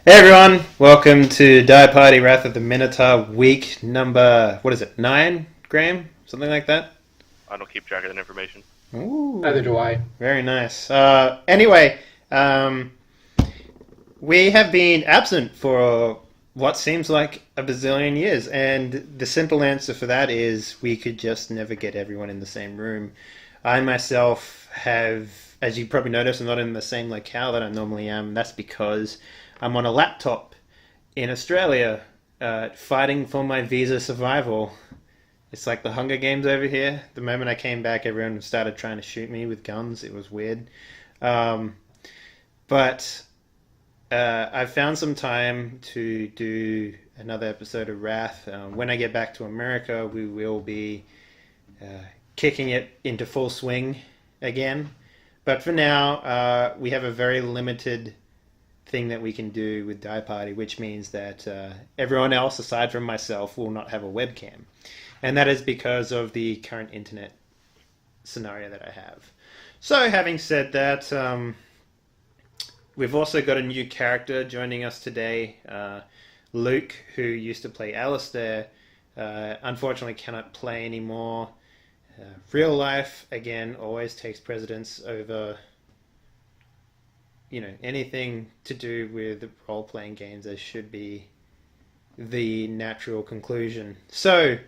Hey everyone, welcome to Die Party Wrath of the Minotaur week number, what is it, 9, Graham? Something like that? I don't keep track of that information. Neither Ooh, do I. very nice. Anyway, we have been absent for what seems like a bazillion years, and the simple answer for that is we could just never get everyone in the same room. I myself have, as you probably noticed, I'm not in the same locale that I normally am. That's because I'm on a laptop in Australia, fighting for my visa survival. It's like the Hunger Games over here. The moment I came back, everyone started trying to shoot me with guns. It was weird. Um, but I found some time to do another episode of Wrath. When I get back to America, we will be uh, kicking it into full swing again. But for now, we have a very limited thing that we can do with Die Party, which means that everyone else, aside from myself, will not have a webcam. And that is because of the current internet scenario that I have. So, having said that, we've also got a new character joining us today. Luke, who used to play Alistair, unfortunately cannot play anymore. Real life, again, always takes precedence over anything to do with role-playing games. There should be the natural conclusion. So,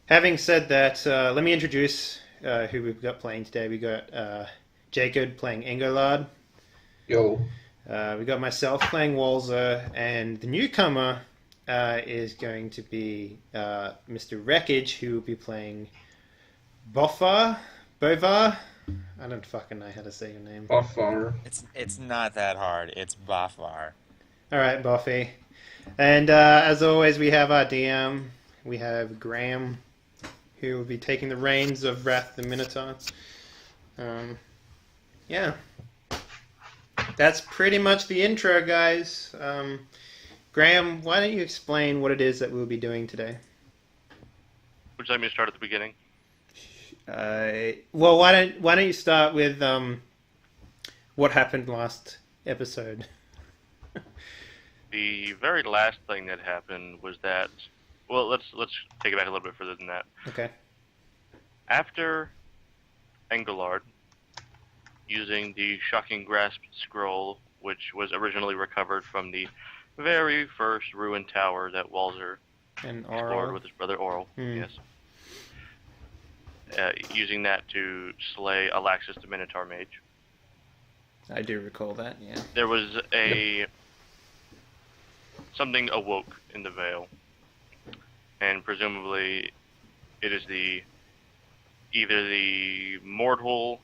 having said that, let me introduce who we've got playing today. We got Jacob playing Engolard. Yo. We got myself playing Walzer, and the newcomer is going to be Mr. Wreckage, who will be playing Bovar. I don't fucking know how to say your name. Buffer. It's not that hard. It's Bafar. All right, Buffy. And as always, we have our DM. We have Graham, who will be taking the reins of Wrath the Minotaur. Yeah. That's pretty much the intro, guys. Graham, why don't you explain what it is that we'll be doing today? Would you like me to start at the beginning? Well, why don't you start with what happened last episode? The very last thing that happened was that. Well, let's take it back a little bit further than that. Okay. After Engelard, using the Shocking Grasp scroll, which was originally recovered from the very first ruined tower that Walzer And explored Oral. with his brother Oral. Hmm. Yes. Using that to slay Alaxis the Minotaur Mage. I do recall that, yeah. There was something awoke in the Vale, and presumably it is either the mortal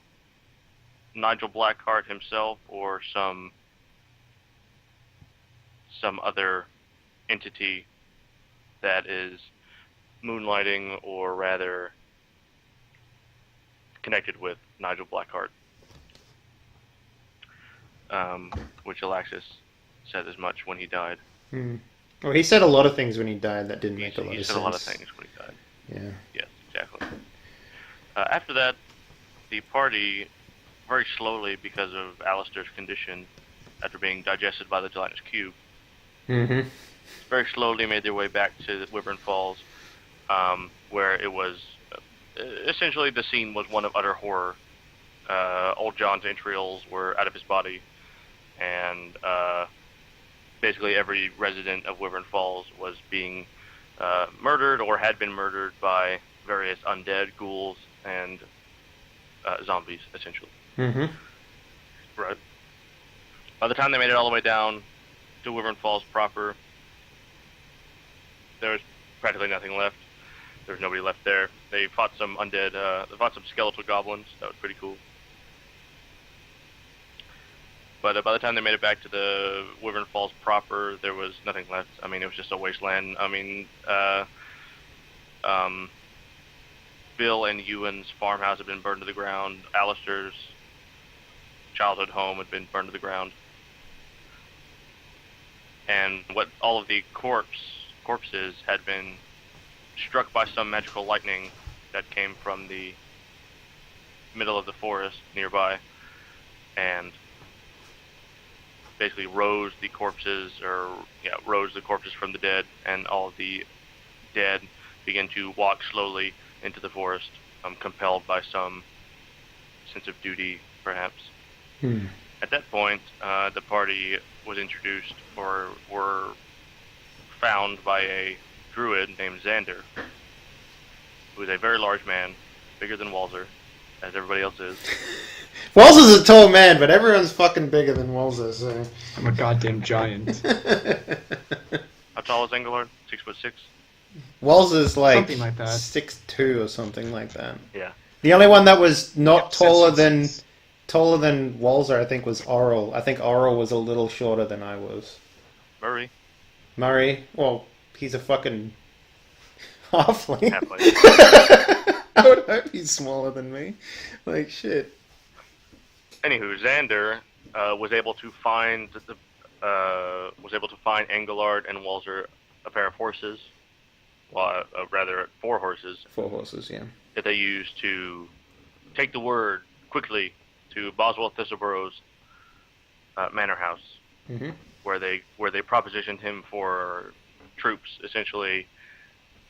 Nigel Blackheart himself or some other entity that is moonlighting, or rather connected with Nigel Blackheart, which Alaxis said as much when he died. Hmm. Well, he said a lot of things when he died that didn't He, make a lot he of said sense. a lot of things when he died. Yeah. Yes, exactly. After that, the party, very slowly because of Alistair's condition, after being digested by the gelatinous cube, Mm-hmm. very slowly made their way back to the Wyvern Falls, where it was essentially the scene was one of utter horror. Old John's entrails were out of his body, and basically every resident of Wyvern Falls was being murdered or had been murdered by various undead, ghouls, and zombies, essentially. Mm-hmm. Right. By the time they made it all the way down to Wyvern Falls proper, there was practically nothing left. There was nobody left there. They fought some undead, they fought some skeletal goblins. That was pretty cool. But by the time they made it back to the Wyvern Falls proper, there was nothing left. I mean, it was just a wasteland. I mean, Bill and Ewan's farmhouse had been burned to the ground. Alistair's childhood home had been burned to the ground. And what all of the corpses had been struck by some magical lightning that came from the middle of the forest nearby, and basically rose the corpses, rose the corpses from the dead, and all of the dead begin to walk slowly into the forest, compelled by some sense of duty, perhaps. At that point, the party was introduced, or were found by a druid named Xander, who is a very large man, bigger than Walzer, as everybody else is. Walzer's a tall man, but everyone's fucking bigger than Walzer, so... I'm a goddamn giant. How tall is Engelhard? 6'6"? Walzer's like Something like that. 6'2" or something like that. Yeah. The only one that was not Yep, taller 6'6". than Walzer, I think, was Oral. I think Oral was a little shorter than I was. Murray? Well, he's a fucking halfling. I would hope he's smaller than me. Like, shit. Anywho, Xander was able to find Engelhard and Walzer a pair of horses, well, rather 4 horses. 4 horses, yeah. That they used to take the word quickly to Boswell Thistleborough's manor house, where they propositioned him for troops, essentially,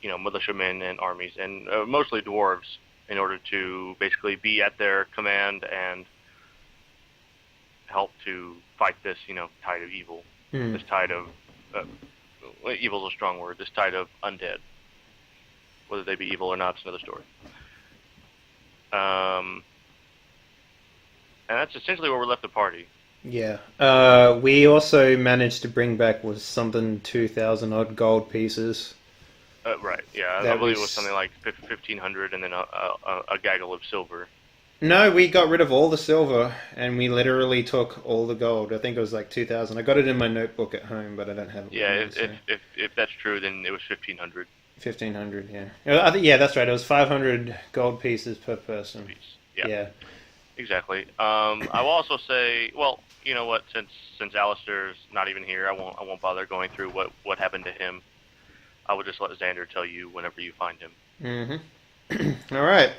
militiamen and armies, and mostly dwarves, in order to basically be at their command and help to fight this, tide of evil. This tide of evil is a strong word. This tide of undead. Whether they be evil or not is another story. And that's essentially where we left the party. Yeah. We also managed to bring back was something 2,000 odd gold pieces. Right. Yeah. I believe it was something like 1,500, and then a gaggle of silver. No, we got rid of all the silver, and we literally took all the gold. I think it was like 2,000. I got it in my notebook at home, but I don't have it. Yeah. If that's true, then it was 1,500. 1,500. Yeah. Yeah, that's right. It was 500 gold pieces per person. Yeah. Exactly. I will also say, well, you know what? Since Alistair's not even here, I won't bother going through what happened to him. I will just let Xander tell you whenever you find him. Mm-hmm. All right.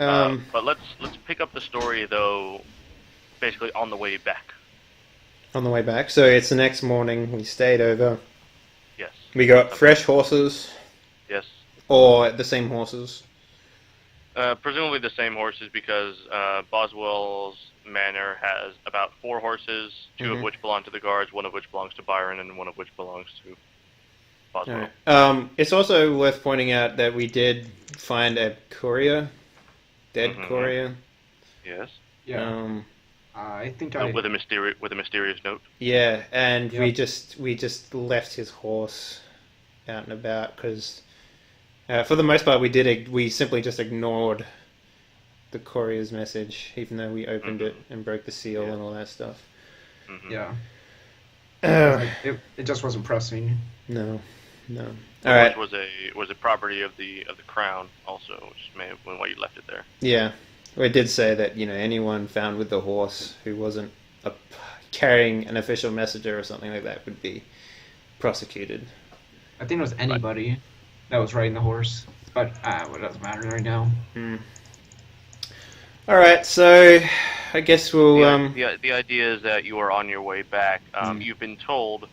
But let's pick up the story though, basically on the way back. On the way back. So it's the next morning. We stayed over. Yes. We got fresh horses. Yes. Or the same horses. Presumably the same horses, because Boswell's manor has about 4 horses, 2 of which belong to the guards, 1 of which belongs to Byron, and 1 of which belongs to Boswell. Right. It's also worth pointing out that we did find a courier, dead courier. Yes. Yeah. I think with a mysterious note. Yeah, and we just left his horse out and about because, for the most part, we simply just ignored the courier's message, even though we opened it and broke the seal and all that stuff. Yeah. It just wasn't pressing. No. All right. Was a property of the crown also, which may have been why you left it there. Yeah, well, it did say that anyone found with the horse who wasn't carrying an official messenger or something like that would be prosecuted. I think it was anybody that was riding the horse, but it doesn't matter right now. All right, so I guess we'll. The idea is that you are on your way back. You've been told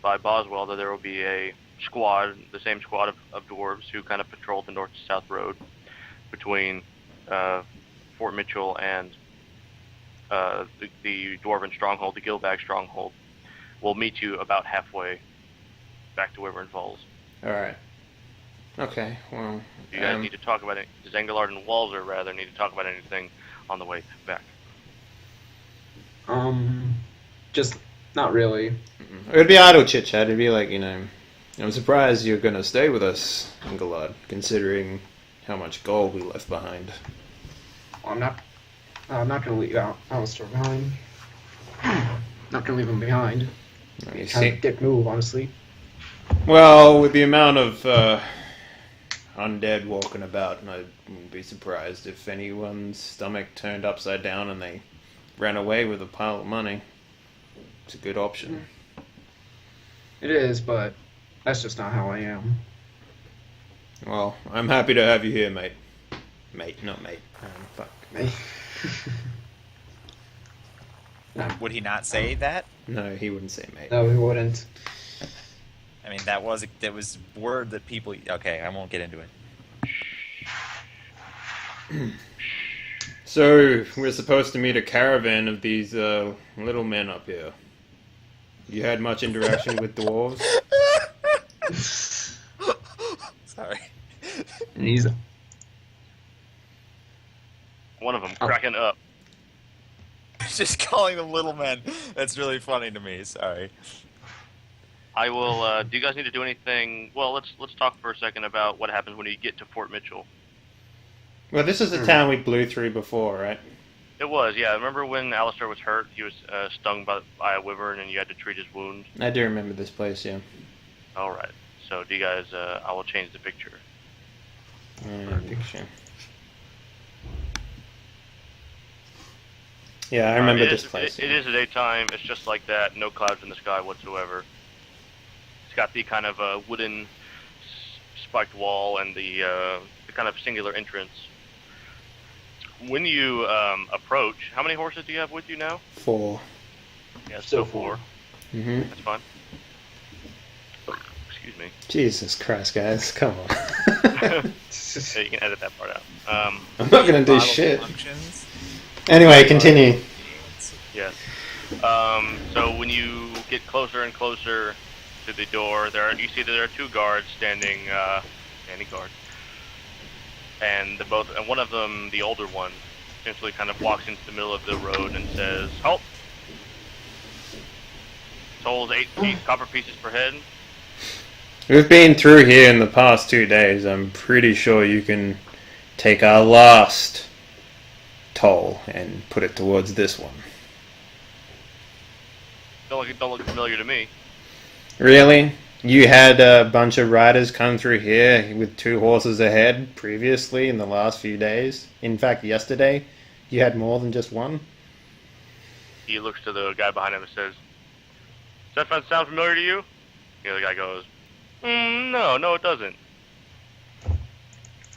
by Boswell that there will be a squad, the same squad of dwarves who kind of patrol the north to south road between Fort Mitchell and the dwarven stronghold, the Gilbag stronghold. Will meet you about halfway back to Wyvern Falls. All right. Okay. Well, do you guys need to talk about it? Does Engelhard and Walzer rather need to talk about anything on the way back? Just not really. It would be idle chit chat. It'd be like, I'm surprised you're going to stay with us, Engelhard, considering how much gold we left behind. Well, I'm not going to leave Alistair behind. Not going to leave him behind. Kind of dick move, honestly. Well, with the amount of undead walking about, I wouldn't be surprised if anyone's stomach turned upside down and they ran away with a pile of money. It's a good option. It is, but that's just not how I am. Well, I'm happy to have you here, mate. Mate, not mate. Fuck. Mate. Would he not say that? No, he wouldn't say mate. No, he wouldn't. I mean, that was word that people. Okay, I won't get into it. So, we're supposed to meet a caravan of these little men up here. You had much interaction with dwarves? Sorry. And he's One of them cracking up. Just calling them little men. That's really funny to me. Sorry. I will. Do you guys need to do anything? Well, let's talk for a second about what happens when you get to Fort Mitchell. Well, this is the town we blew through before, right? It was, yeah. Remember when Alistair was hurt? He was stung by a wyvern, and you had to treat his wound. I do remember this place, yeah. All right. So, do you guys? I will change the picture. Picture. Yeah, I remember this place. It is a daytime. It's just like that. No clouds in the sky whatsoever. It's got the kind of wooden spiked wall and the kind of singular entrance. When you approach, how many horses do you have with you now? 4. Yeah, still 4. Mm-hmm. That's fine. Excuse me. Jesus Christ, guys, come on. Yeah, you can edit that part out. I'm not gonna do Bottle shit. functions. Anyway, continue. Yes. So when you get closer and closer to the door, you see that there are 2 guards standing guard, and one of them, the older one, essentially kind of walks into the middle of the road and says, "Halt! Tolls 8 copper pieces per head." We've been through here in the past 2 days. I'm pretty sure you can take our last toll and put it towards this one. Don't look familiar to me. Really? You had a bunch of riders come through here with 2 horses ahead previously in the last few days? In fact, yesterday, you had more than just one? He looks to the guy behind him and says, "Does that sound familiar to you?" The other guy goes, "No, it doesn't."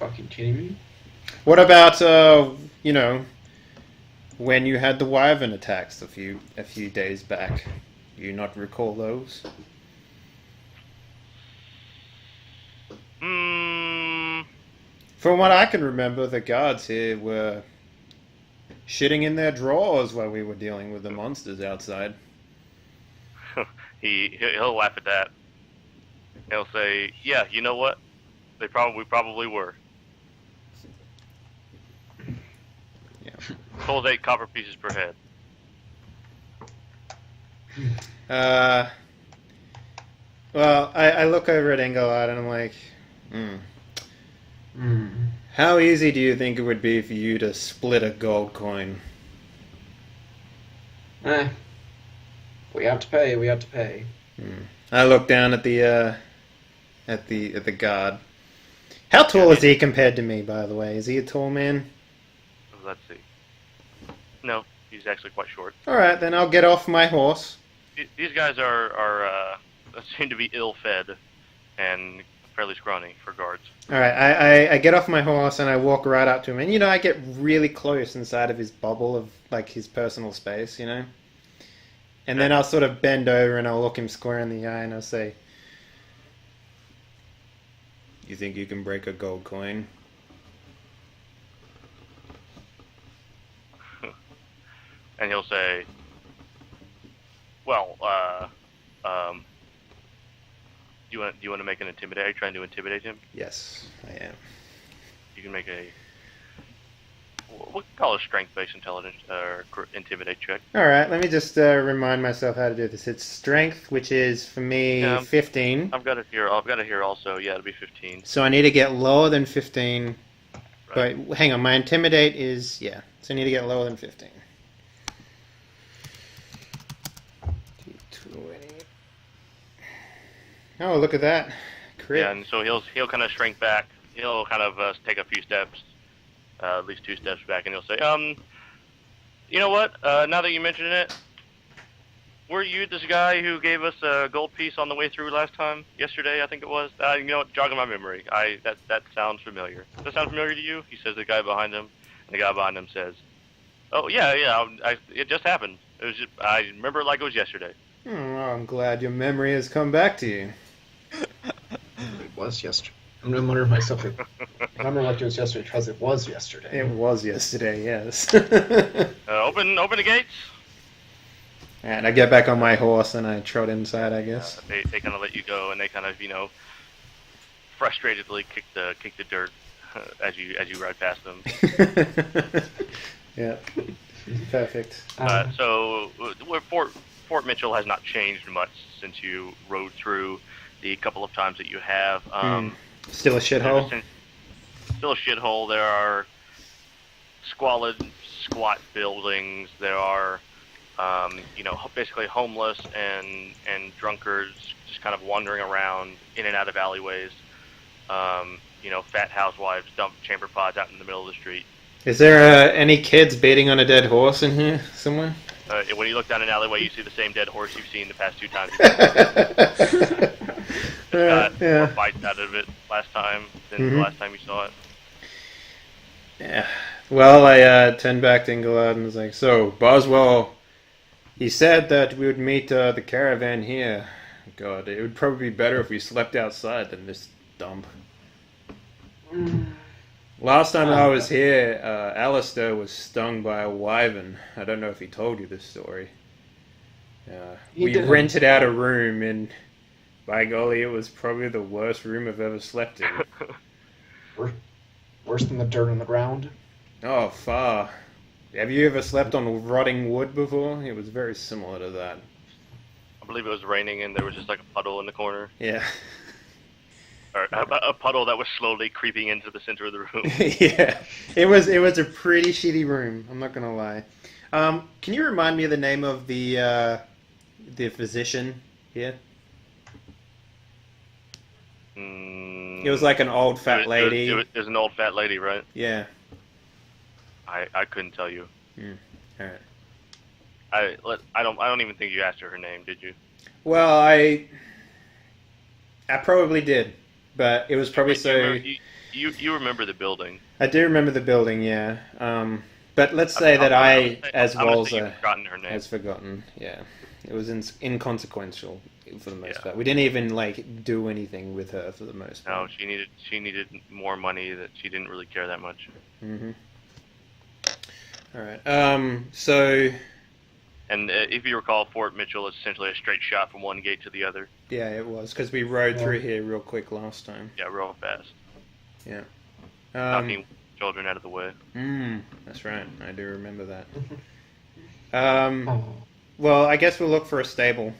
fucking kidding me. What about, when you had the wyvern attacks a few days back? Do you not recall those? From what I can remember, the guards here were shitting in their drawers while we were dealing with the monsters outside. He'll laugh at that. He'll say, "Yeah, you know what? We probably were." Yeah. Sold 8 copper pieces per head. Well, I look over at Engelard and I'm like, how easy do you think it would be for you to split a gold coin? We have to pay. We have to pay. I look down at the guard. How tall is he compared to me, by the way? Is he a tall man? Let's see. No, he's actually quite short. All right, then I'll get off my horse. These guys are seem to be ill-fed and fairly scrawny for guards. All right, I get off my horse and I walk right up to him, and I get really close inside of his bubble of like his personal space, And then I'll sort of bend over and I'll look him square in the eye and I'll say, "You think you can break a gold coin?" And he'll say, "Well, do you want to make an intimidate? Are you trying to intimidate him?" Yes, I am. You can make we call it a strength-based intelligence intimidate check. All right, let me just remind myself how to do this. It's strength, which is for me 15. I've got it here also. Yeah, it'll be 15. So I need to get lower than 15. Right. But hang on, my intimidate is so I need to get lower than 15. 20. Oh, look at that. Crit. Yeah, and so he'll kind of shrink back. He'll kind of take a few steps, at least 2 steps back, and he'll say, "You know what? Now that you mention it, were you this guy who gave us a gold piece on the way through yesterday, I think it was? You know what? Jogging my memory. That sounds familiar. Does that sound familiar to you?" He says the guy behind him, and the guy behind him says, "Oh yeah, it just happened. It was just, I remember it like it was yesterday. Well, I'm glad your memory has come back to you. It was yesterday. I'm wondering myself. I remember like it was yesterday because it was yesterday. It was yesterday, yes. Open the gates. And I get back on my horse and I trot inside, I guess. They kind of let you go, and they kind of frustratedly kick the dirt as you ride past them. Yeah, perfect. So Fort Mitchell has not changed much since you rode through the couple of times that you have. Still a shithole. Still a shithole. There are squalid, squat buildings. There are basically homeless and drunkards just kind of wandering around in and out of alleyways. Fat housewives dump chamber pods out in the middle of the street. Is there any kids beating on a dead horse in here somewhere? When you look down an alleyway, you see the same dead horse you've seen the past 2 times. Got more bites out of it last time than the last time you saw it. Yeah. Well, I turned back to Ingolad and was like, so, Boswell, he said that we would meet the caravan here. God, it would probably be better if we slept outside than this dump. Last time I was here, Alistair was stung by a wyvern. I don't know if he told you this story. We rented out a room, and by golly, it was probably the worst room I've ever slept in. Worse than the dirt on the ground? Oh, far. Have you ever slept on rotting wood before? It was very similar to that. I believe it was raining, and there was just like a puddle in the corner. Yeah. Or a puddle that was slowly creeping into the center of the room. Yeah, it was a pretty shitty room. I'm not gonna lie. Can you remind me of the name of the physician here? It was like an old fat lady. It was an old fat lady, right? Yeah. I couldn't tell you. All right. I don't even think you asked her name, did you? Well, I probably did. But it was probably You remember the building. I do remember the building, yeah. But let's say that I, as Walzer, has forgotten. Yeah, it was inconsequential for the most part. We didn't even do anything with her for the most part. No, she needed more money. That she didn't really care that much. All right. So. And if you recall, Fort Mitchell is essentially a straight shot from one gate to the other. Yeah, it was, because we rode through here real quick last time. Yeah, real fast. Yeah. Knocking children out of the way. That's right. I do remember that. Well, I guess we'll look for a stable.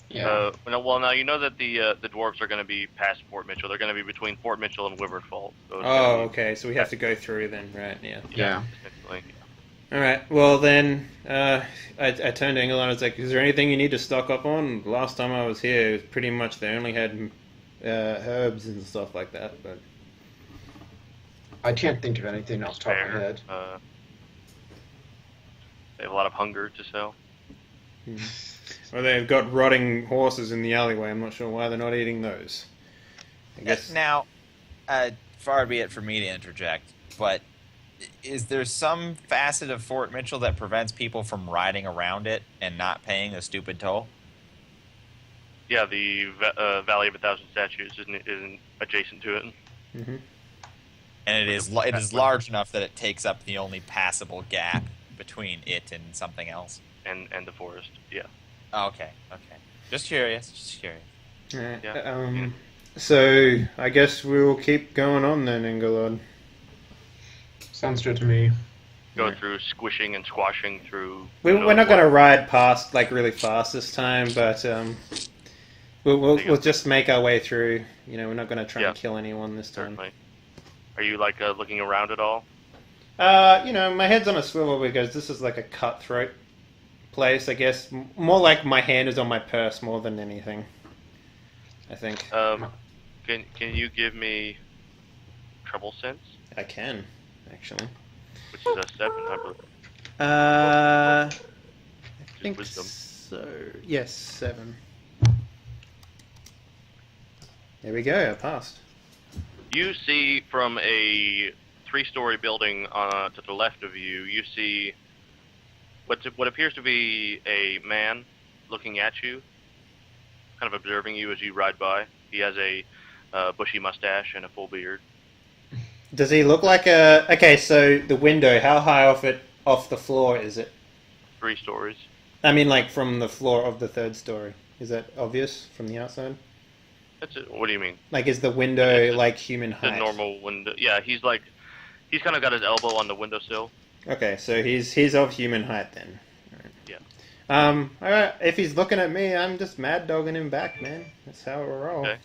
Yeah. Well, now you know that the dwarves are going to be past Fort Mitchell. They're going to be between Fort Mitchell and Wyvern Falls. So okay. So we have to go through then, right? Yeah. Yeah. All right. Well, then I turned to Engel and I was like, "Is there anything you need to stock up on?" Last time I was here, it was pretty much they only had herbs and stuff like that. But I can't think of anything off the top of my head. They have a lot of hunger to sell. Well, they've got rotting horses in the alleyway. I'm not sure why they're not eating those. I guess now, far be it for me to interject, but is there some facet of Fort Mitchell that prevents people from riding around it and not paying a stupid toll? Yeah, the Valley of a Thousand Statues isn't adjacent to it. And it is large enough that it takes up the only passable gap between it and something else. And the forest, yeah. Oh, okay. Just curious. Right. Yeah. So I guess we'll keep going on then, Engelod. Sounds good to me. Go through squishing and squashing through. We're not going to ride past really fast this time, but we'll just make our way through. We're not going to try and kill anyone this time. Certainly. Are you looking around at all? My head's on a swivel because this is like a cutthroat place, I guess. More like my hand is on my purse more than anything, I think. Can you give me trouble sense? I can, actually. Which is a 7, I believe. I think wisdom. so. Yes, 7. There we go, I passed. You see from a 3-story building to the left of you, you see what appears to be a man looking at you, kind of observing you as you ride by. He has a bushy mustache and a full beard. Does he look like a... Okay, so the window, how high off the floor is it? 3 stories. I mean, like, from the floor of the 3rd story. Is that obvious from the outside? That's it. What do you mean? Like, is the window, like, human The height? normal window. Yeah, he's kind of got his elbow on the windowsill. Okay, so he's of human height then. Yeah. Alright, if he's looking at me, I'm just mad dogging him back, man. That's how it roll. Okay.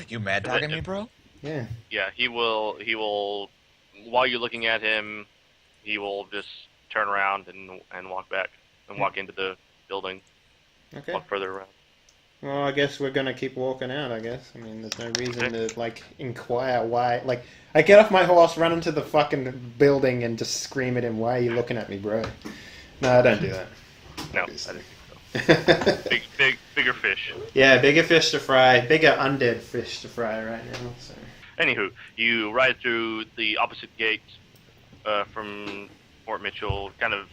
You mad dogging me, bro? Yeah. Yeah, he will. While you're looking at him, he will just turn around and walk back and walk into the building. Okay. Walk further around. Well, I guess we're gonna keep walking out, I guess. I mean, there's no reason to, like, inquire why. Like, I get off my horse, run into the fucking building, and just scream at him, why are you looking at me, bro? No, I don't do that. No, I didn't think so. Bigger fish. Yeah, bigger fish to fry. Bigger undead fish to fry right now, so... Anywho, you ride through the opposite gate from Fort Mitchell. Kind of,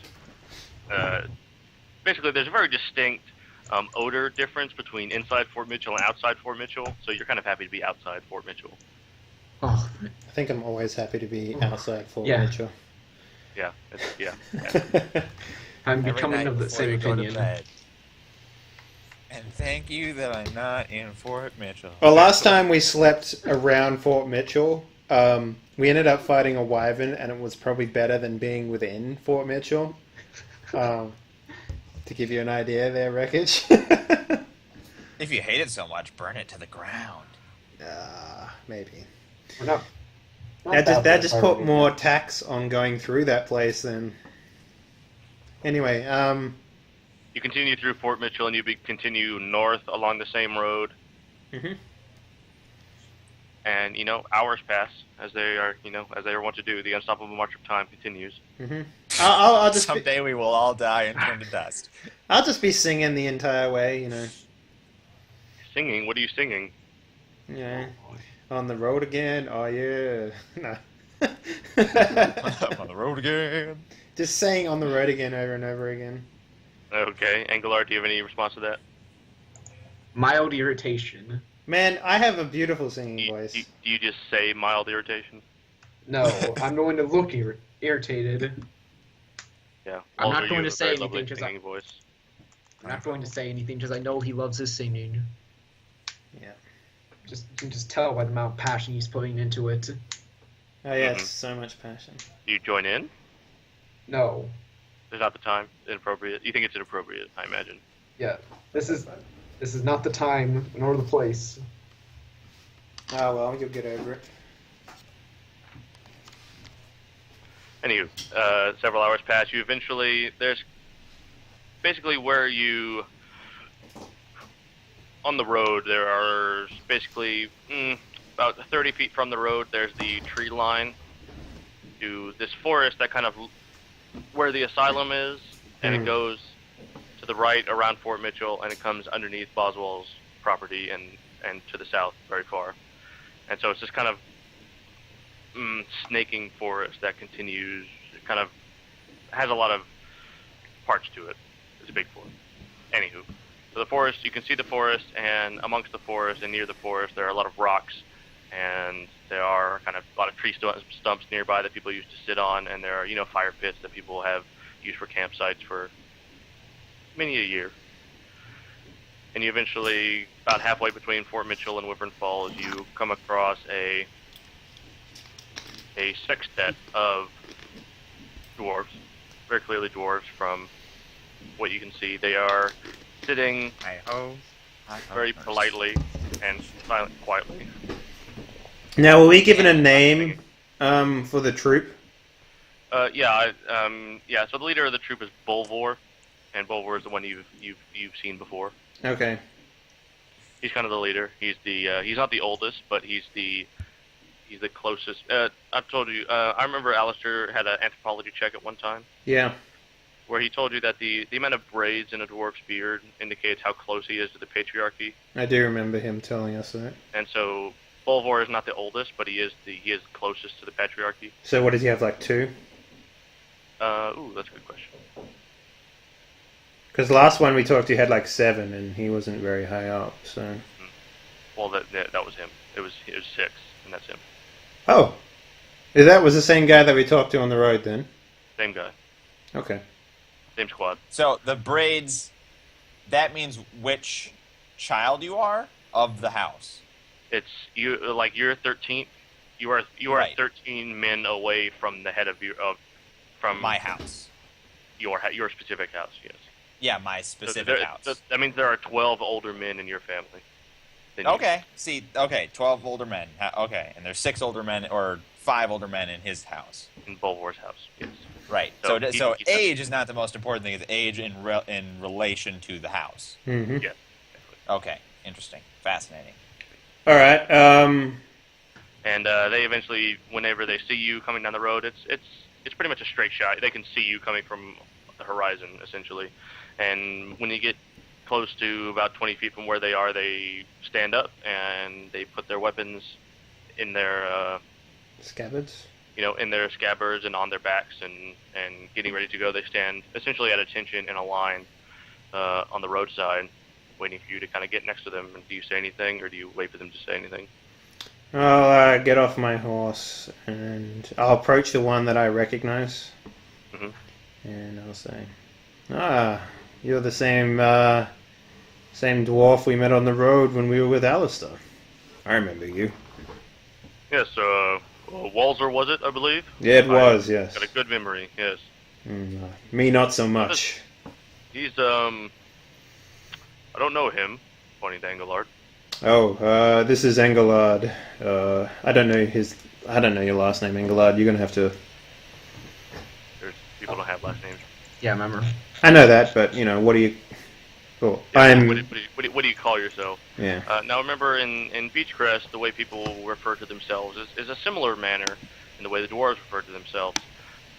basically, there's a very distinct odor difference between inside Fort Mitchell and outside Fort Mitchell. So you're kind of happy to be outside Fort Mitchell. Oh, I think I'm always happy to be outside Fort Mitchell. Yeah, yeah. I'm Every becoming night of the before same you go to opinion. bed. And thank you that I'm not in Fort Mitchell. Well, last time we slept around Fort Mitchell, we ended up fighting a wyvern, and it was probably better than being within Fort Mitchell. To give you an idea of their wreckage. If you hate it so much, burn it to the ground. Maybe. We're not That just put more tax on going through that place then. Anyway, You continue through Fort Mitchell and you continue north along the same road. Mm-hmm. And, hours pass as they are wont to do. The unstoppable march of time continues. Mm-hmm. I'll just Someday we will all die and turn to dust. I'll just be singing the entire way, Singing? What are you singing? Yeah. On the road again? Oh, yeah. No. I'm on the road again. Just saying on the road again over and over again. Okay. Angular, do you have any response to that? Mild irritation. Man, I have a beautiful singing voice. Do you just say mild irritation? No, I'm going to look irritated. Yeah. I'm Also, not going you to have a say very anything lovely because singing voice. I'm not going to say anything because I know he loves his singing. Yeah. You can just tell by the amount of passion he's putting into it. Oh, yeah, it's so much passion. Do you join in? No. There's not the time. Inappropriate. You think it's inappropriate, I imagine. Yeah. This is not the time nor the place. Oh, well, you'll get over it. Anywho, several hours pass. There's basically where you, on the road, there are basically about 30 feet from the road, there's the tree line to this forest that kind of, where the asylum is, and it goes to the right around Fort Mitchell, and it comes underneath Boswell's property and to the south very far. And so it's this kind of snaking forest that continues, it kind of has a lot of parts to it. It's a big forest. Anywho, so the forest, you can see the forest, and amongst the forest and near the forest there are a lot of rocks, and there are kind of a lot of tree stumps nearby that people used to sit on, and there are, fire pits that people have used for campsites for many a year. And you eventually, about halfway between Fort Mitchell and Wyvern Falls, you come across a sextet of dwarves, very clearly dwarves from what you can see. They are sitting very politely and quietly. Now, were we given a name for the troop? Yeah. So the leader of the troop is Bulvor, and Bulvor is the one you've seen before. Okay. He's kind of the leader. He's not the oldest, but he's the closest. I've told you. I remember Alistair had an anthropology check at one time. Yeah. Where he told you that the amount of braids in a dwarf's beard indicates how close he is to the patriarchy. I do remember him telling us that. And so Bulvor is not the oldest, but he is closest to the patriarchy. So what does he have, like 2? That's a good question. Because the last one we talked to had like 7, and he wasn't very high up. So. Well, that was him. It was 6, and that's him. Oh, that was the same guy that we talked to on the road then. Same guy. Okay. Same squad. So the braids, that means which child you are of the house. It's you. Like you're 13th. You are Right. 13 men away from the head of from My house. your specific house. Yes. Yeah, my specific house. That means there are 12 older men in your family. Okay. See, okay, 12 older men. Okay, and there's 6 older men or 5 older men in his house. In Bulwar's house. Yes. Right. So So he's age is not the most important thing. It's age in relation to the house. Mm-hmm. Yes. Okay. Interesting. Fascinating. All right. And they eventually, whenever they see you coming down the road, it's pretty much a straight shot. They can see you coming from the horizon, essentially. And when you get close to about 20 feet from where they are, they stand up and they put their weapons in their Scabbards. in their scabbards and on their backs and getting ready to go. They stand essentially at attention in a line on the roadside, waiting for you to kind of get next to them. And do you say anything, or do you wait for them to say anything? I'll get off my horse and I'll approach the one that I recognize. Mm-hmm. And I'll say, you're the same dwarf we met on the road when we were with Alistair. I remember you. Yes, Walzer was it, I believe? Yeah, it was, yes. Got a good memory, yes. Me not so much. He's, I don't know him, pointing to Engelard. Oh, this is Engelard. I don't know your last name, Engelard. You're gonna have to... There's people don't have last names. Yeah, I remember. I know that, but, what do you... Oh, Yeah, what do you call yourself? Yeah. Now remember, in Beachcrest, the way people refer to themselves is a similar manner in the way the dwarves refer to themselves.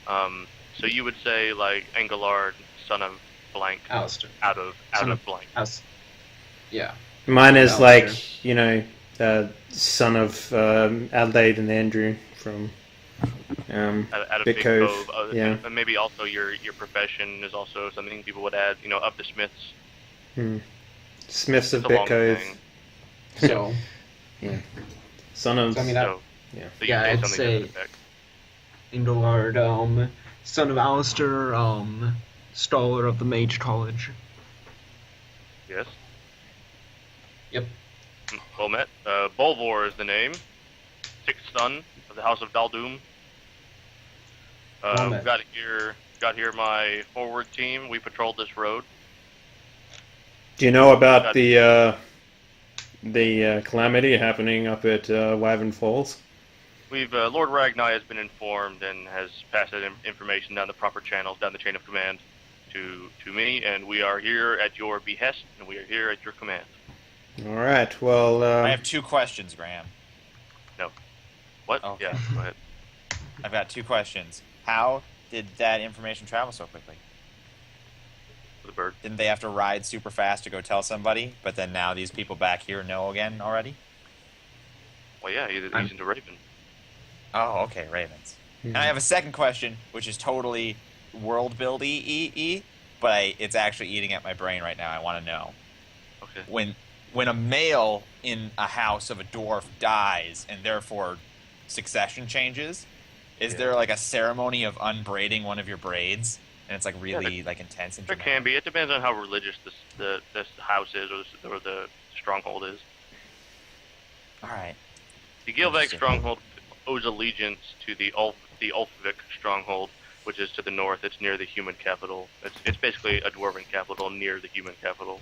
So you would say, like, Engelard, son of blank, Alistair. out of blank. Yeah. Mine is Alistair. Son of Adelaide and Andrew from Out of Big Cove. Yeah. And maybe also your profession is also something people would add, of the Smiths. Smiths of It's a Big long Cove. thing. So, Yeah. Son of... So, I mean, So you Yeah, say I'd something say- to that effect. Engelard, son of Alistair, scholar of the Mage College. Yes. Yep. Well met. Bolvor is the name. 6th son of the House of Daldum. Well met. Got here my forward team. We patrolled this road. Do you know about the calamity happening up at Wyvern Falls? We've Lord Ragnar has been informed and has passed that information down the proper channels, down the chain of command, to me, and we are here at your behest, and we are here at your command. All right. Well, I have 2 questions, Graham. No. What? Okay. Yeah. Go ahead. I've got 2 questions. How did that information travel so quickly? The bird. Didn't they have to ride super fast to go tell somebody, but then now these people back here know again already? Well, yeah. He's into Raven. Oh, okay, Ravens. And I have a second question, which is totally world-buildy, but it's actually eating at my brain right now. I want to know. Okay. When a male in a house of a dwarf dies, and therefore succession changes, is there like a ceremony of unbraiding one of your braids? And it's like really like intense and There dramatic? can be. It depends on how religious this house is or the stronghold is. All right. The Gilveg Interesting. stronghold owes allegiance to the Ulfvik stronghold, which is to the north. It's near the human capital. It's basically a dwarven capital near the human capital.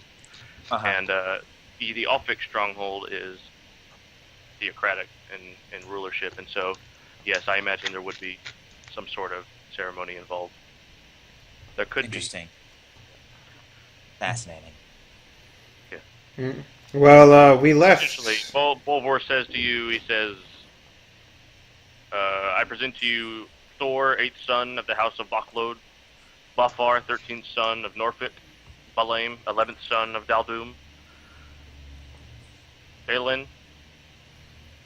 Uh-huh. And the Ulfvik stronghold is theocratic in rulership, and so yes, I imagine there would be some sort of ceremony involved. There could Interesting. Fascinating. well, we left. Essentially, Bolvor says to you, he says, I present to you Thor, 8th son of the House of Bocklode, Bafar, 13th son of Norfolk, Balaam, 11th son of Daldum, Balin,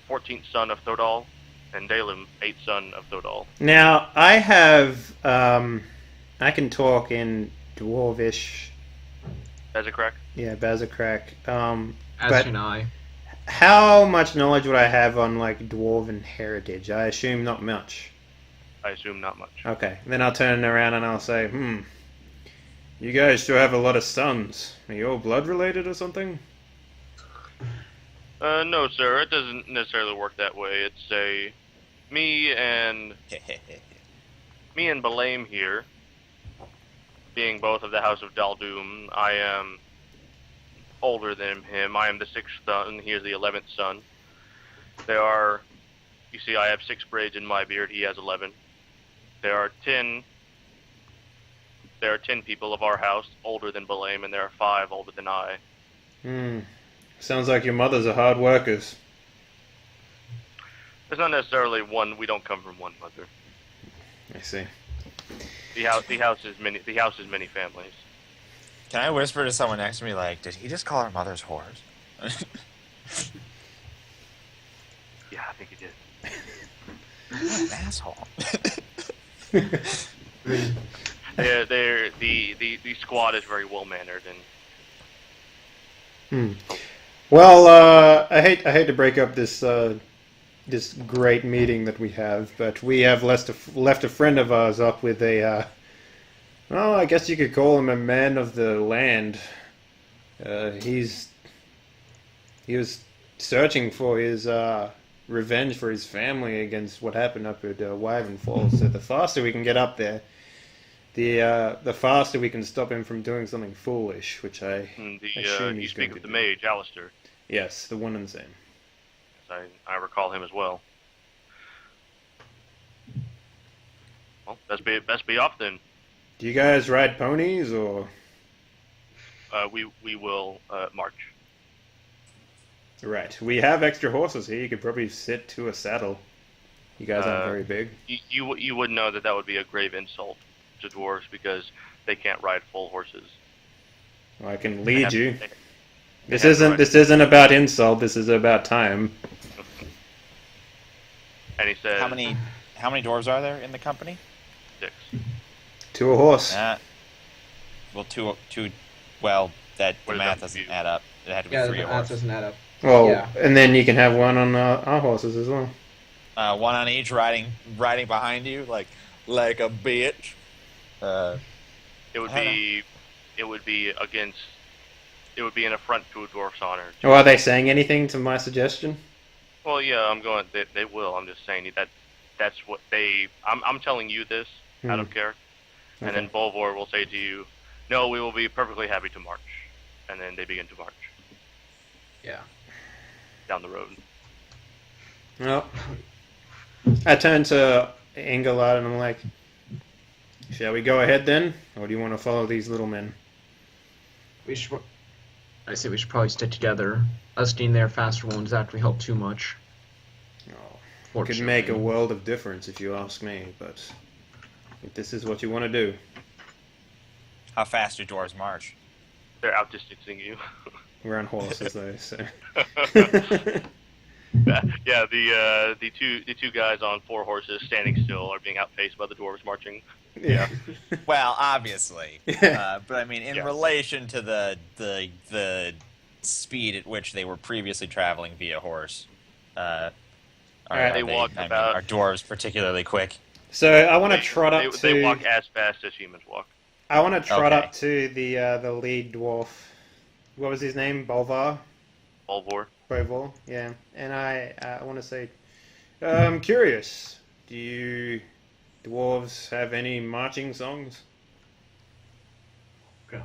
14th son of Thodal, and Dalim, 8th son of Thodal. Now, I have, I can talk in Dwarvish Bezakrak? Yeah, Bazakrak. As But can I. how much knowledge would I have on like dwarven heritage? I assume not much. I assume not much. Okay, then I'll turn around and I'll say, you guys sure have a lot of sons. Are you all blood related or something? No, sir. It doesn't necessarily work that way. It's me and Balaam here, being both of the House of Daldum. I am older than him. I am the 6th son. He is the 11th son. You see, I have 6 braids in my beard. He has 11. There are 10 people of our house older than Balaam, and there are 5 older than I. Sounds like your mothers are hard workers. There's not necessarily one. We don't come from one mother. I see. The house is many families. Can I whisper to someone next to me, like, did he just call our mothers whores? Yeah, I think he did. What an asshole. The squad is very well mannered and. Well, I hate to break up this this great meeting that we have, but we have left a friend of ours up with a well, I guess you could call him a man of the land. He was searching for his revenge for his family against what happened up at Wyvern Falls. So the faster we can get up there, the faster we can stop him from doing something foolish, which I assume You he's speak going of to the do. mage, Alistair. Yes, the one and the same. I recall him as well. Well, best be off then. Do you guys ride ponies or? We will march. Right, we have extra horses here. You could probably sit to a saddle. You guys aren't very big. You would know that would be a grave insult to dwarves because they can't ride full horses. Well, I can lead you. They This have to isn't about insult. This is about time. And he says, How many dwarves are there in the company? 6. To a horse. Well, two. Well, that What the does math that doesn't compute? add up. It had to be Yeah, 3 the a math horse. doesn't add up. Well, Yeah. and then you can have one on our horses as well. One on each, riding behind you like a bitch. It would be an affront to a dwarf's honor. Oh, are they saying anything to my suggestion? Well, yeah, I'm going. They will. I'm just saying that's what they. I'm telling you this out of character, and then Bolvor will say to you, "No, we will be perfectly happy to march," and then they begin to march. Yeah. Down the road. Well, I turn to Engelard and I'm like, shall we go ahead then? Or do you want to follow these little men? I say we should probably stick together. Us being there faster won't actually help too much. It could make a world of difference if you ask me, but if this is what you want to do. How fast do dwarves march? They're outdistancing you. We're on horses though, so. Yeah, the two guys on 4 horses standing still are being outpaced by the dwarves marching. Yeah. Well, obviously, but I mean, in relation to the speed at which they were previously traveling via horse, are dwarves particularly quick? So I want to trot up to. They walk as fast as humans walk. I want to trot up to the lead dwarf. What was his name? Bolvar. Bolvar. Yeah. And I want to say, I'm curious. Do you dwarves have any marching songs? God.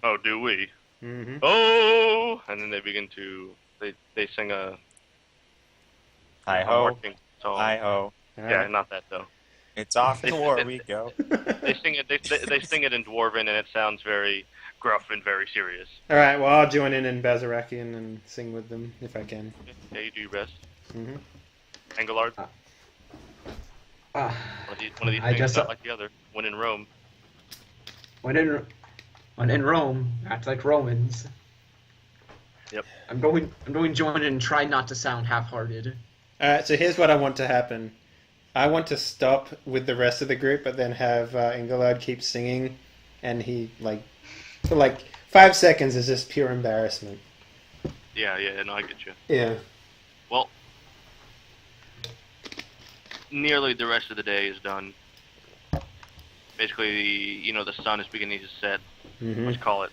Oh, do we? Mm-hmm. Oh, and then they begin to they sing a Hi-ho. marching song. Hi-ho. Yeah, not that though. It's off to war we go. They sing it. They sing it in Dwarven, and it sounds very gruff and very serious. All right. Well, I'll join in Bazarakian and sing with them if I can. Yeah, you do your best. Mm-hmm. Engelard. One of these things not like the other. When in Rome. When in Rome, act like Romans. Yep. I'm going to join in and try not to sound half-hearted. All right. So here's what I want to happen. I want to stop with the rest of the group, but then have Engelard keep singing, and he for 5 seconds is just pure embarrassment. Yeah, no, I get you. Yeah. Well, nearly the rest of the day is done. Basically, the sun is beginning to set. Mm-hmm. Let's call it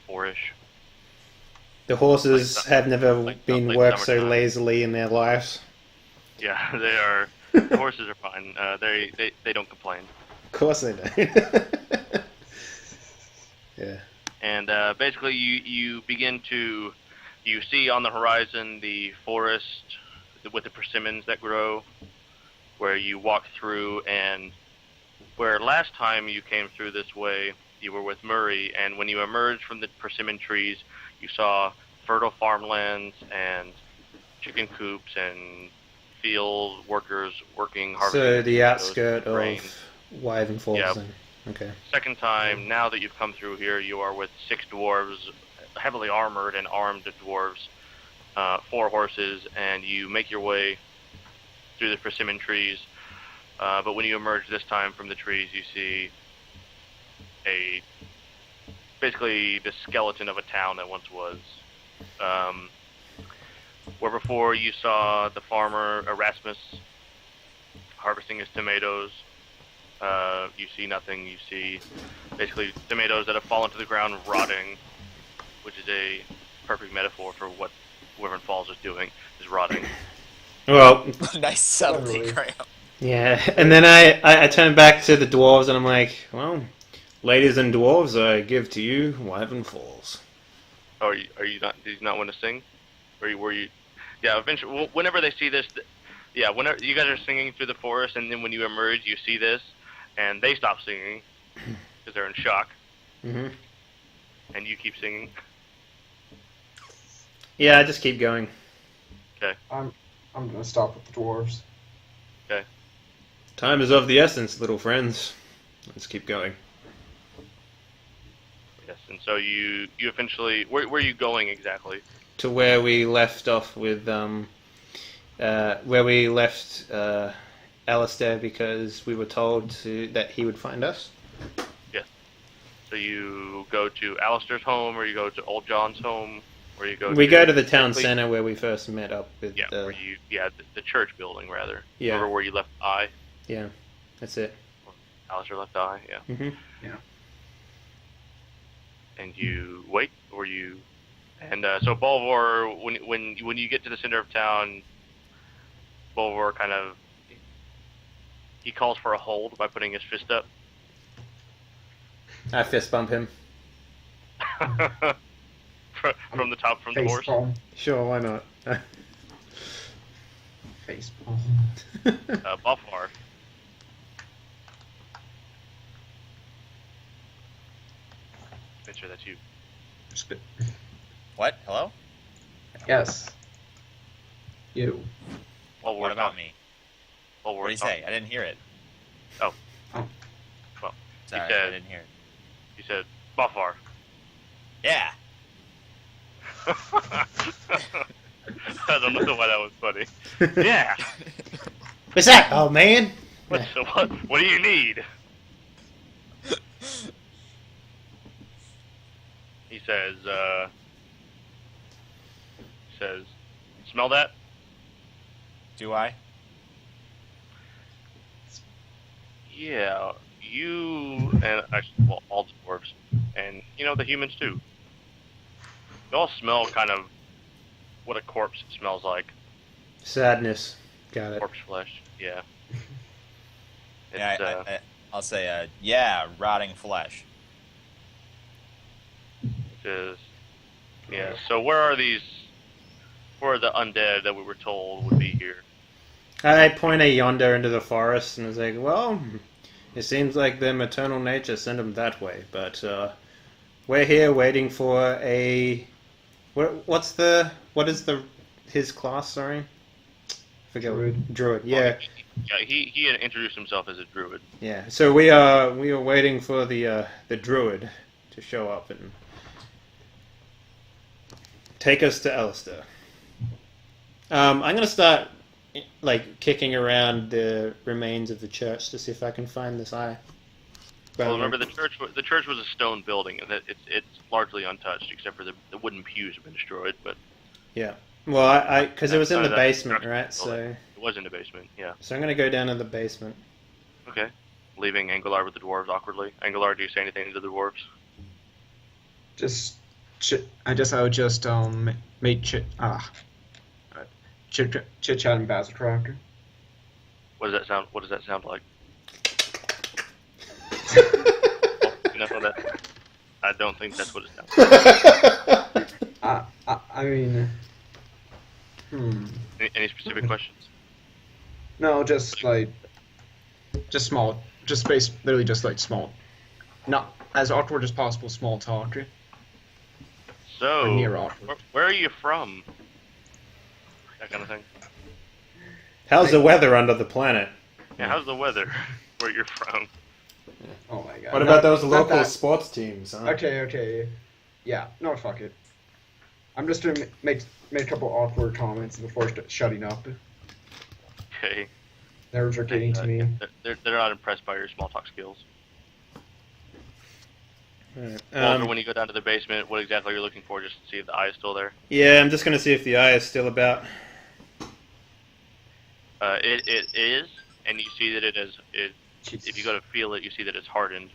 4-ish. The horses have never been worked so summertime. lazily in their lives. Yeah, they are. The horses are fine. They don't complain. Of course they don't. Yeah. And basically, you begin to see on the horizon the forest with the persimmons that grow, where you walk through, and where last time you came through this way, you were with Murray, and when you emerged from the persimmon trees, you saw fertile farmlands and chicken coops and field workers working, harvesting. So the outskirt grain. of Wyvern Falls. Yep. Then. Okay. Second time, now that you've come through here, you are with 6 dwarves, heavily armored and armed dwarves, 4 horses, and you make your way through the persimmon trees. But when you emerge this time from the trees, you see basically the skeleton of a town that once was. Where before you saw the farmer Erasmus harvesting his tomatoes, you see nothing. You see basically tomatoes that have fallen to the ground rotting, which is a perfect metaphor for what Wyvern Falls is doing, is rotting. Well, Nice subtlety, Graham. yeah. And then I turn back to the dwarves and I'm like, well, ladies and dwarves, I give to you Wyvern Falls. Oh, are you not? Did you not want to sing? Or were you? Yeah. Eventually, whenever they see this, yeah. Whenever you guys are singing through the forest, and then when you emerge, you see this, and they stop singing because they're in shock. Mm-hmm. And you keep singing. Yeah, I just keep going. Okay. I'm gonna stop with the dwarves. Okay. Time is of the essence, little friends. Let's keep going. Yes. And so you eventually, where are you going exactly? To where we left off with where we left Alistair because we were told that he would find us. Yes. So you go to Alistair's home, or you go to Old John's home, or you go. We go to the town center where we first met up with. Yeah, the church building rather. Yeah. Remember where you left I? Yeah, that's it. Alistair left I. Yeah. Mm-hmm. Yeah. And you wait, or you. And so Bolvor, when you get to the center of town, Bolvor kind of he calls for a hold by putting his fist up. I fist bump him. from the top, from the Face horse. palm. Sure, why not? Face palm. Bolvor. Make sure that's you. Spit. What? Hello? Yes. You. Bolvor What about me? Bolvor What did he say? I didn't hear it. Oh. Oh. Well, Sorry, he said, I didn't hear it. He said, Bolvor. Yeah. I don't know why that was funny. Yeah. What's that, old man? What do you need? He says, smell that? Do I? Yeah, you and actually, well, all the dwarves, and the humans too. They all smell kind of what a corpse smells like. Sadness. Got it. Corpse flesh. Yeah. Yeah, I'll say, rotting flesh. Yeah. So where are the undead that we were told would be here? I point yonder into the forest and was like, well, it seems like their maternal nature sent them that way, but we're here waiting for a... What is his class, sorry? I forget. Druid, yeah. Yeah, he had introduced himself as a druid. Yeah, so we are waiting for the druid to show up and take us to Alistair. I'm gonna start kicking around the remains of the church to see if I can find this eye. Well, remember the church. The church was a stone building, and it's largely untouched, except for the wooden pews have been destroyed. But yeah. Well, because it was in none the of that basement, construction right? is building. So It was in the basement. Yeah. I'm gonna go down to the basement. Okay. Leaving Angular with the dwarves awkwardly. Angular, do you say anything to the dwarves? I would just make chit chat and Basil Tractor. What does that sound? What does that sound like? Enough of that. I don't think that's what it sounds like. I mean, Any specific questions? No, just small, literally just like small, not as awkward as possible. Small talk. So, Or near awkward. where are you from? That kind of thing. How's the weather under the planet? Yeah, how's the weather where you're from? Oh my god. What about those not local that- sports teams? Huh? Okay. Yeah, no, fuck it. I'm just gonna make a couple awkward comments before shutting up. Okay. Nerves are getting to me. They're not impressed by your small talk skills. Right. Walter, when you go down to the basement, what exactly are you looking for? Just to see if the eye is still there? Yeah, I'm just gonna see if the eye is still about. It is, and you see that it is. Jesus. If you go to feel it, you see that it's hardened.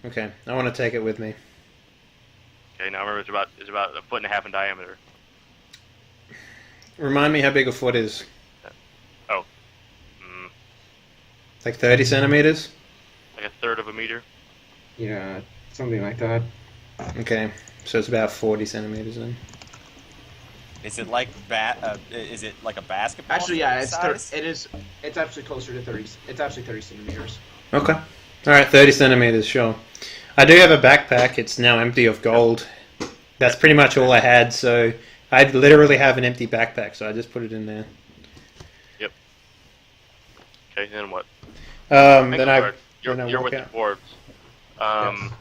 Okay, I want to take it with me. Okay, now remember it's about 1.5 feet in diameter. Remind me how big a foot is. Oh, Like 30 centimeters? like a third of a meter. Yeah, something like that. Okay, so it's about 40 centimeters then. Is it like is it like a basketball? Actually, yeah, size? it's actually closer to 30. It's actually 30 centimeters. Okay. Alright, 30 centimeters, sure. I do have a backpack. It's now empty of gold. That's pretty much all I had, so I literally have an empty backpack, so I just put it in there. Yep. Okay, then what? Then I You're walk with out. the dwarves. Yes.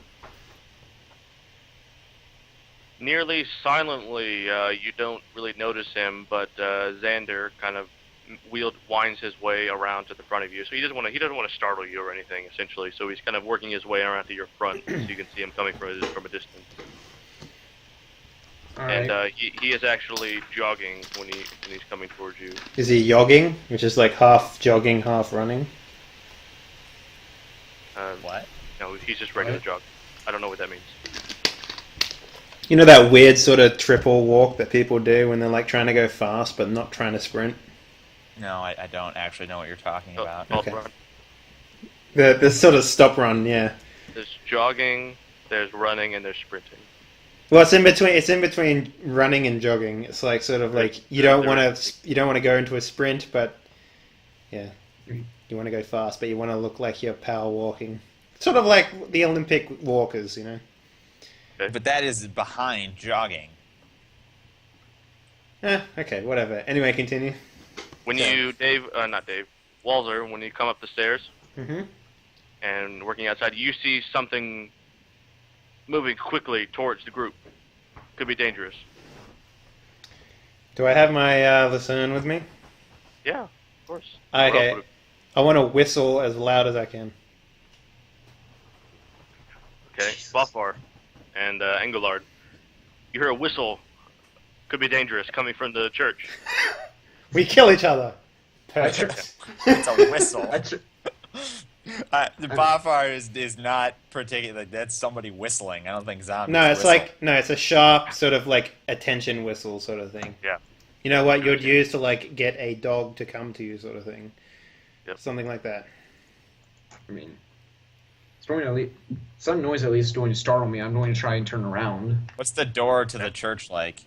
Nearly silently, you don't really notice him, but Xander kind of winds his way around to the front of you. So he doesn't want to startle you or anything, essentially. So he's kind of working his way around to your front, so you can see him coming from a distance. All And right. he is actually jogging when he's coming towards you. Is he jogging? Which is like half jogging, half running? What? No, he's just regular What? jog. I don't know what that means. You know that weird sort of triple walk that people do when they're like trying to go fast but not trying to sprint? No, I don't actually know what you're talking about. Golf Okay. run. The sort of stop run, yeah. There's jogging, there's running, and there's sprinting. Well, it's in between. It's in between running and jogging. It's like sort of like you don't want to go into a sprint, but yeah, you want to go fast, but you want to look like you're power walking. Sort of like the Olympic walkers, you know. But that is behind jogging. Okay, whatever. Anyway, continue. When you, Walzer, when you come up the stairs Mm-hmm. and working outside, you see something moving quickly towards the group. Could be dangerous. Do I have my Lucerne with me? Yeah, of course. Okay. I want to whistle as loud as I can. Okay, Bothbar and Engelard. You hear a whistle. Could be dangerous coming from the church. We kill each other. Perfect. It's a whistle. The bonfire is not particularly. That's somebody whistling. I don't think zombies. No, it's whistle. it's a sharp sort of like attention whistle sort of thing. Yeah. You know what you'd use to like get a dog to come to you sort of thing. Yep. Something like that. I mean, it's going to some noise at least is going to startle me. I'm going to try and turn around. What's the door to the church like?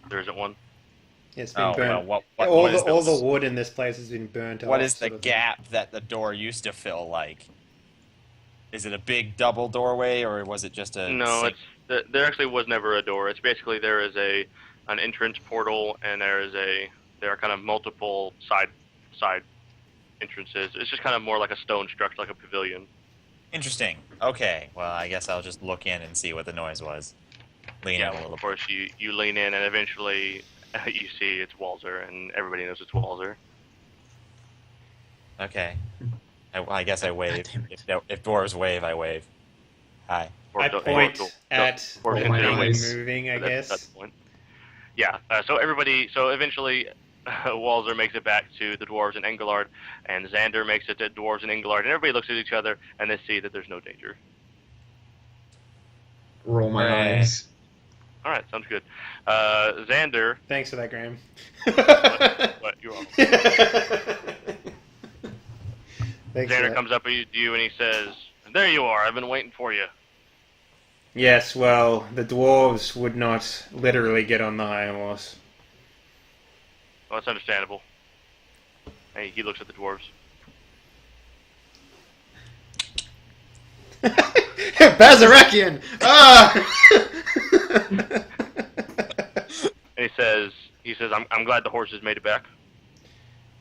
There isn't one. It's been Oh, burnt. well, all what is the this? wood in this place has been burnt. What off, is the sort of thing. gap that the door used to fill like? Is it a big double doorway or was it just a? No, there actually was never a door. It's basically there is an entrance portal and there are kind of multiple side entrances. It's just kind of more like a stone structure, like a pavilion. Interesting. Okay. Well, I guess I'll just look in and see what the noise was. Lean out a little. Of course, you lean in and eventually you see it's Walzer, and everybody knows it's Walzer. Okay. I guess I wave. damn it. If dwarves wave, I wave. Hi. I point at Dwarves Oh, can my do anything it. eyes. moving, I That's guess. the point. Yeah. So eventually, Walzer makes it back to the dwarves in Engelard, and Xander makes it to dwarves in Engelard, and everybody looks at each other and they see that there's no danger. Roll my Hooray. eyes. All right, sounds good. Xander, Thanks for that, Graham. what you're welcome. Thanks for Xander that. comes up to you and he says, "There you are. I've been waiting for you." Yes, well, the dwarves would not literally get on the high horse. Well, that's understandable. Hey, he looks at the dwarves. Bazarakian! Ah! And he says, I'm glad the horses made it back.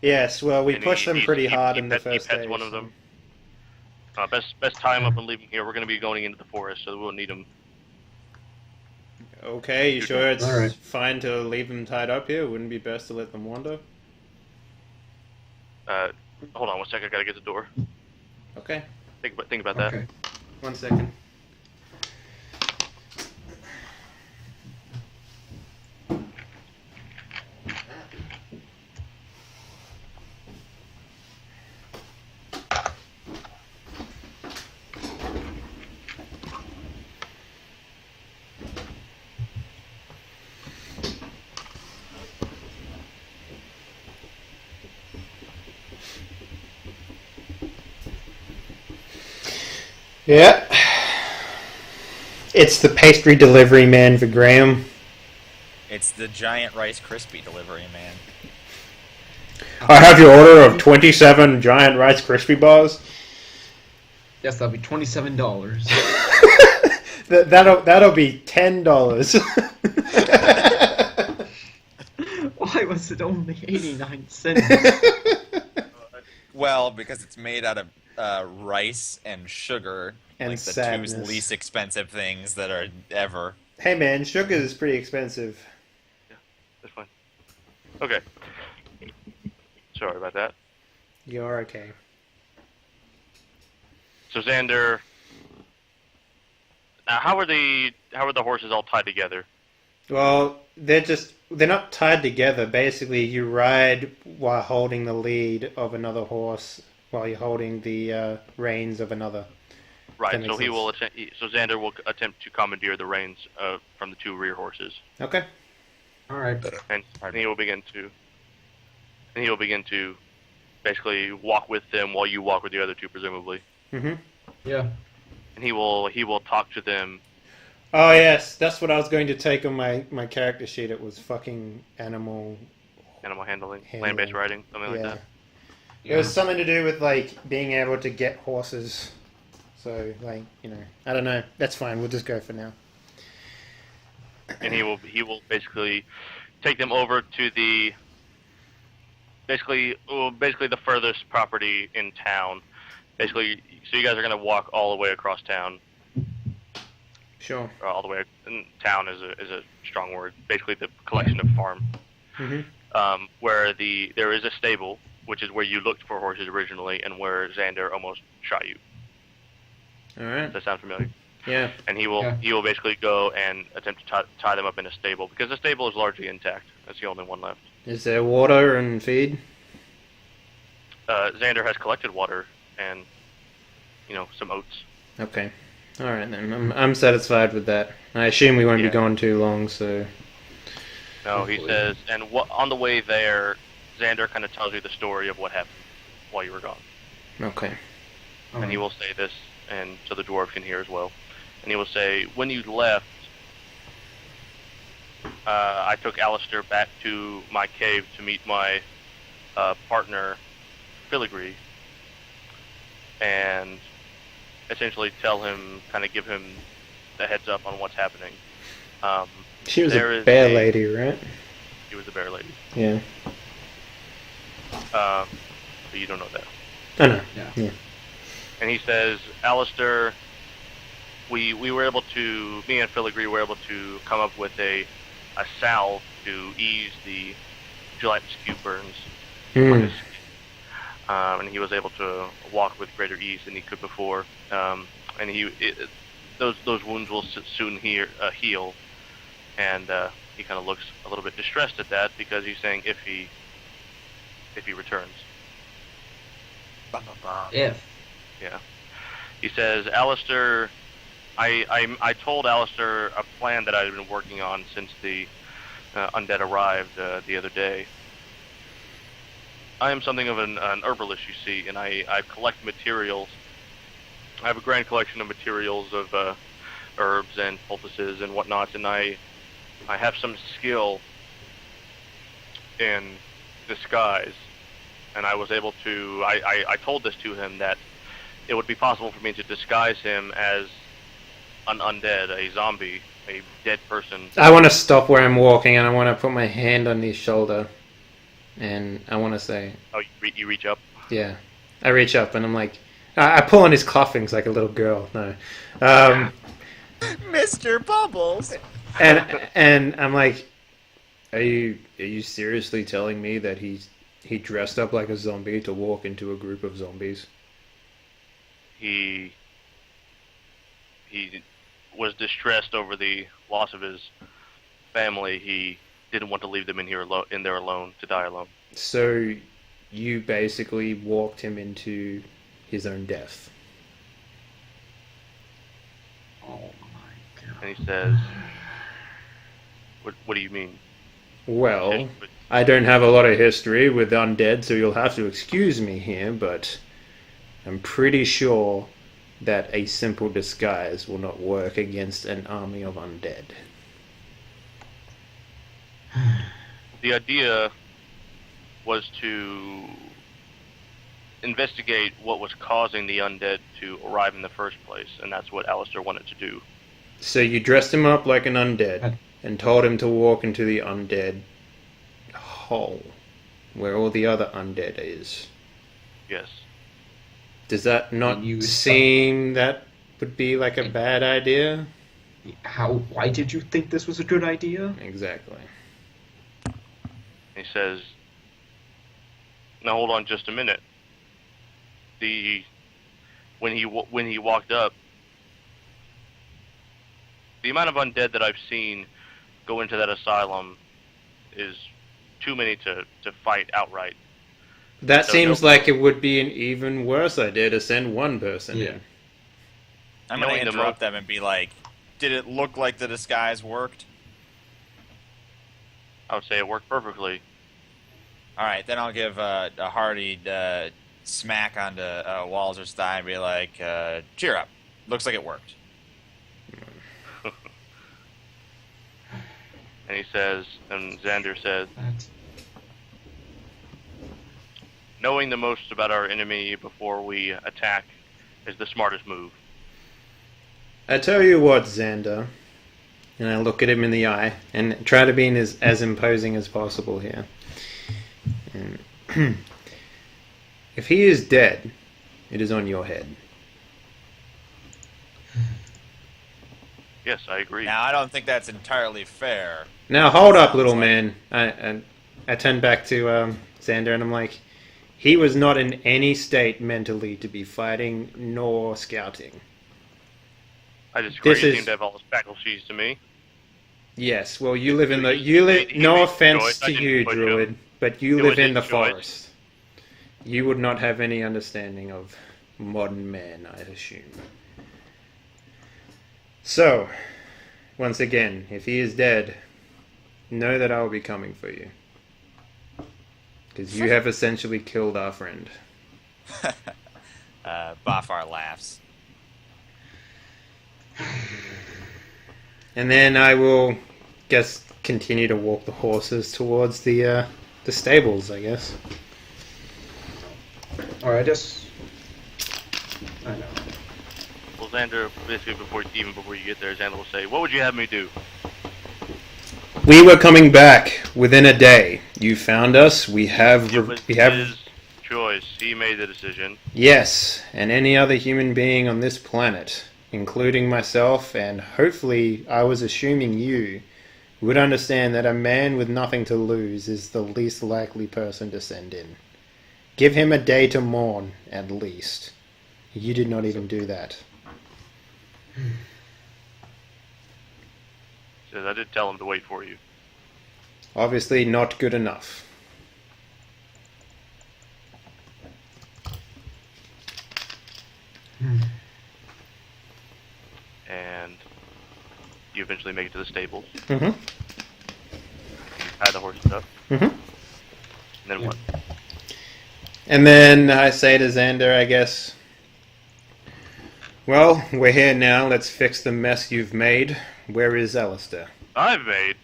Yes, well, we And pushed them pretty hard in the he first pets day. one of them. Best tie him up and leave him here. We're going to be going into the forest, so we'll need him. Okay, you sure it's Alright. fine to leave them tied up here? Wouldn't it be best to let them wander? Hold on one second. I got to get the door. Okay, Think about that. Okay. 1 second. Yeah. It's the pastry delivery man for Graham. It's the giant Rice Krispie delivery man. I have your order of 27 giant Rice Krispie bars. Yes, that'll be $27. That'll be $10. Why was it only 89 cents? Well, because it's made out of rice and sugar, And like the sadness. two least expensive things that are ever. Hey man, sugar is pretty expensive. That's fine. Okay. Sorry about that. You're okay. So Xander, how are the horses all tied together? Well, they're not tied together. Basically, you ride while holding the lead of another horse while you're holding the reins of another. Right. That So makes so Xander will attempt to commandeer the reins from the two rear horses, Okay. Alright. and he will begin to basically walk with them while you walk with the other two, presumably. Mm-hmm. Yeah. And he will talk to them. Oh yes, that's what I was going to take on my character sheet. It was fucking animal Handling, handling. land-based riding, something like Yeah. that. It was something to do with like being able to get horses. So like, I don't know. That's fine. We'll just go for now. And he will basically take them over to the basically the furthest property in town. Basically, so you guys are going to walk all the way across town. Sure. Or all the way. And town is a strong word. Basically, the collection of farm. Mm-hmm. Where there is a stable, which is where you looked for horses originally, and where Xander almost shot you. All right. Does that sound familiar? Yeah. And he will basically go and attempt to tie them up in a stable, because the stable is largely intact. That's the only one left. Is there water and feed? Xander has collected water and some oats. Okay. All right then. I'm satisfied with that. I assume we won't be Yeah. going too long, so. No, he says, and on the way there, Xander kind of tells you the story of what happened while you were gone. Okay. And he will say this, and so the dwarf can hear as well. And he will say, when you left, I took Alistair back to my cave to meet my partner, Filigree, and essentially give him the heads up on what's happening. She was There a is bear a- lady, right? He was a bear lady. Yeah. But you don't know that. I know. Yeah. And he says, Alistair, we were able to, me and Filigree were able to come up with a salve to ease the gelatinous cube burns. Hmm. and he was able to walk with greater ease than he could before. And those wounds will soon heal, and he kind of looks a little bit distressed at that because he's saying if he returns. If. Yeah. He says, Alistair, I told Alistair a plan that I had been working on since the undead arrived the other day. I am something of an herbalist, you see, and I collect materials. I have a grand collection of materials of herbs and poultices and whatnot, and I have some skill in disguise. And I was able to, I told this to him, that it would be possible for me to disguise him as an undead, a zombie, a dead person. I want to stop where I'm walking, and I want to put my hand on his shoulder, and I want to say... Oh, you reach up? Yeah. I reach up, and I'm like... I pull on his cuffings like a little girl. No. Mr. Bubbles! And I'm like, are you seriously telling me that he dressed up like a zombie to walk into a group of zombies? He was distressed over the loss of his family. He didn't want to leave them in there alone, to die alone. So you basically walked him into his own death. Oh my god. And he says, what do you mean? Well, I don't have a lot of history with undead, so you'll have to excuse me here, but I'm pretty sure that a simple disguise will not work against an army of undead. The idea was to investigate what was causing the undead to arrive in the first place, and that's what Alistair wanted to do. So you dressed him up like an undead and told him to walk into the undead hole where all the other undead is. Yes. Does that not seem that would be like a bad idea? Why did you think this was a good idea? Exactly. He says, now hold on just a minute. When he walked up, the amount of undead that I've seen go into that asylum is too many to fight outright. That seems like it would be an even worse idea to send one person in. I'm going to interrupt them and be like, did it look like the disguise worked? I would say it worked perfectly. Alright, then I'll give a hearty smack onto Walzer's thigh and be like, cheer up. Looks like it worked. And he says, and Xander says, knowing the most about our enemy before we attack is the smartest move. I tell you what, Xander, and I look at him in the eye and try to be as imposing as possible here. If he is dead, it is on your head. Yes, I agree. Now, I don't think that's entirely fair. Now, hold up, little man. I turn back to Xander, and I'm like, he was not in any state mentally to be fighting nor scouting. I disagree. He seemed to have all his faculties to me. Yes, well, you live in the... No offense to you, Druid, but you live in the forest. You would not have any understanding of modern man, I assume. So, once again, if he is dead, know that I will be coming for you. Because you have essentially killed our friend. Bafar laughs. And then I will, continue to walk the horses towards the stables, I guess. Alright, I know. Well, Xander, basically before you get there, Xander will say, what would you have me do? We were coming back within a day. You found us. We have his choice. He made the decision. Yes, and any other human being on this planet, including myself, and hopefully I was assuming you, would understand that a man with nothing to lose is the least likely person to send in. Give him a day to mourn, at least. You did not even do that. Says I did tell him to wait for you. Obviously not good enough. And you eventually make it to the stables. Mm-hmm. Tie the horses up. Mm-hmm. And then what? And then I say to Xander, I guess, well, we're here now. Let's fix the mess you've made. Where is Alistair? I've made.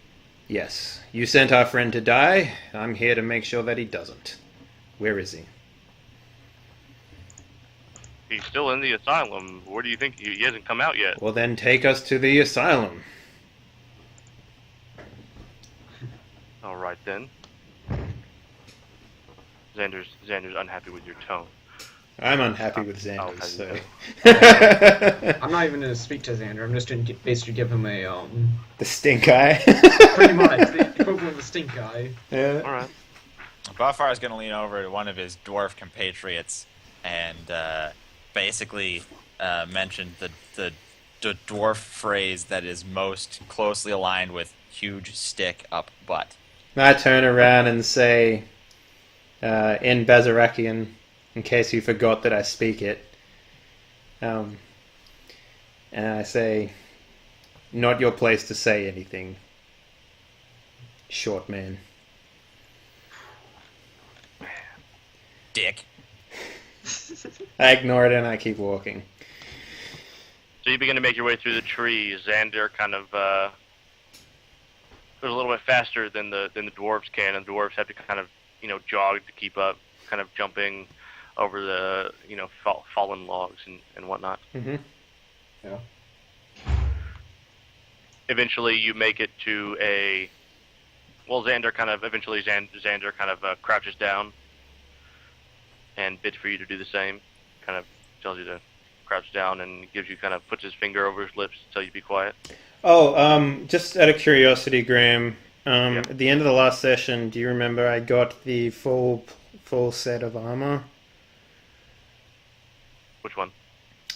Yes. You sent our friend to die. I'm here to make sure that he doesn't. Where is he? He's still in the asylum. Where do you think he hasn't come out yet? Well, then take us to the asylum. All right then. Xander's unhappy with your tone. I'm unhappy with Xander, so... I'm not even going to speak to Xander. I'm just going to basically give him a, The stink eye? pretty much, the equivalent of a stink eye. Yeah. Alright. Buffar is going to lean over to one of his dwarf compatriots and basically mention the dwarf phrase that is most closely aligned with huge stick up butt. I turn around and say, in Bazarakian, in case you forgot that I speak it, and I say, not your place to say anything, short man. Dick. I ignore it and I keep walking. So you begin to make your way through the trees. Xander kind of goes a little bit faster than the dwarves can, and the dwarves have to kind of jog to keep up, kind of jumping over the fallen logs and whatnot. Mm-hmm. Yeah. Eventually, you make it to a. Well, Xander kind of crouches down and bids for you to do the same. Kind of tells you to crouch down and gives you puts his finger over his lips to tell you to be quiet. Oh, just out of curiosity, Graham. Yeah. At the end of the last session, do you remember I got the full set of armor? Which one?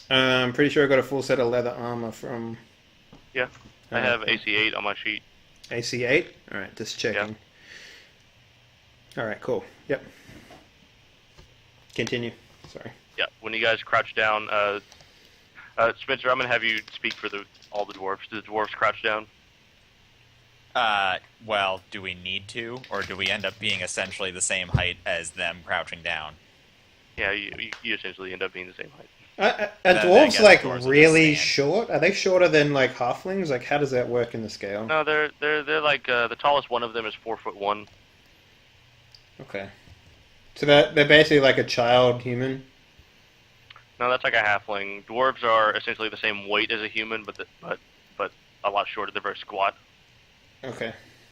I'm pretty sure I got a full set of leather armor from... Yeah. I have AC8 on my sheet. AC8? Alright, just checking. Yeah. Alright, cool. Yep. Continue. Sorry. Yeah. When you guys crouch down, Spencer, I'm going to have you speak for all the dwarves. Do the dwarves crouch down? Well, do we need to, or do we end up being essentially the same height as them crouching down? Yeah, you essentially end up being the same height. Are I dwarves guess like dwarves will really just stand. short? Are they shorter than like halflings? Like how does that work in the scale? No, they're like the tallest one of them is 4'1". Okay. So they're basically like a child human. No, that's like a halfling. Dwarves are essentially the same weight as a human, but a lot shorter. They're very squat. Okay.